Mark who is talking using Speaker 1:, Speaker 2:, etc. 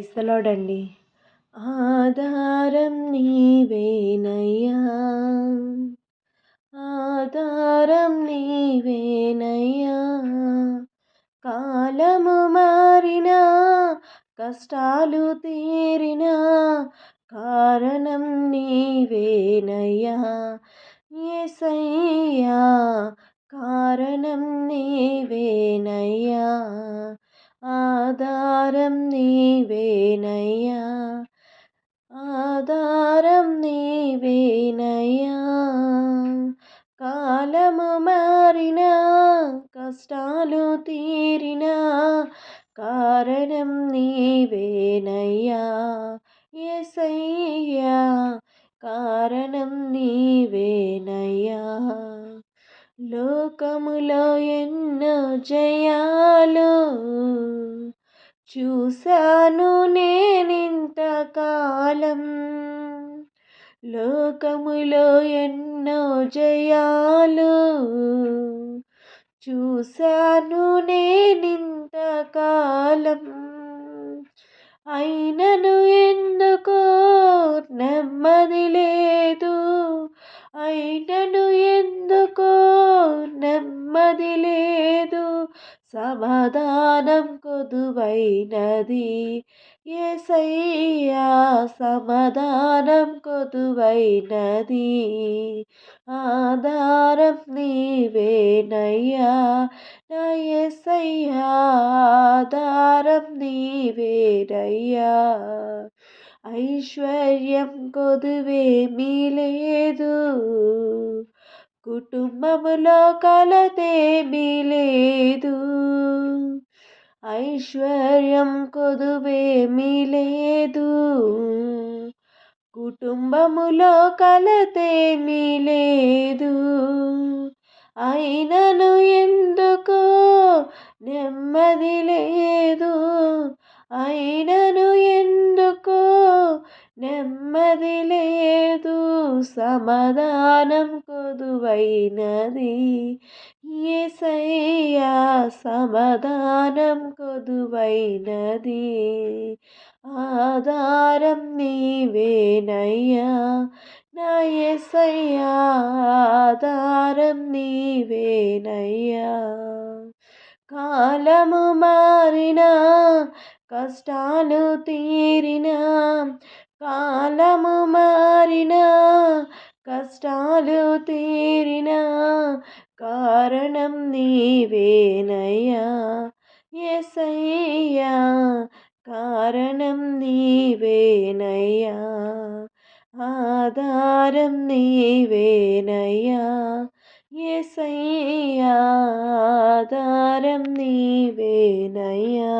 Speaker 1: Praise the lord అండి. ఆధారం నీవేనయ్యా, ఆధారం నీవేనయ్యా, కాలము మారినా కష్టాలు తీరినా కారణం నీవేనయ్యా యేసయ్యా, కారణం నీవేనయ్యా, ఆధారం నీవేనయ్యా, ఆధారం నీవేనయ్యా, కాలము మారినా కష్టాలు తీరినా కారణం నీవేనయ్యా యేసయ్యా, కారణం నీవేనయ్యా. లోకములో ఎన్నో జయాలు చూశాను నేనింతకాలం, లోకములో ఎన్నో జయాలు చూశాను నేనింతకాలం, అయినను ఎందుకో నెమ్మది లేదు, అయినను ఎందుకో నెమ్మది లేదు, సమాధానం కొదువైనది యేసయ్యా, సమాధానం కొదువైనది, ఆధారం నీవేనయ్యా నా యేసయ్యా, ఆధారం నీవేనయ్యా. ఐశ్వర్యం కొదువేమీ లేదు, కుటుంబములో కలతేమీ లేదు, ఐశ్వర్యం కొదువేమీ లేదు, కుటుంబములో కలతేమీ లేదు, అయినను ఎందుకో నెమ్మది లేదు, అయినను ఎందుకో నెమ్మది లేదు, సమాధానం కొదువైనది యేసయ్యా, సమాధానం కొదువైనది, ఆధారం నీవేనయ్యా నా యేసయ్యా, ఆధారం నీవేనయ్యా. కాలము మారినా కష్టాలు తీరినా, కాలము మారినా కష్టాలు తీరినా కారణం నీవేనయ్యా యేసయ్యా, కారణం నీవేనయ్యా, ఆధారం నీవేనయ్యా యేసయ్యా, ఆధారం నీవేనయ్యా.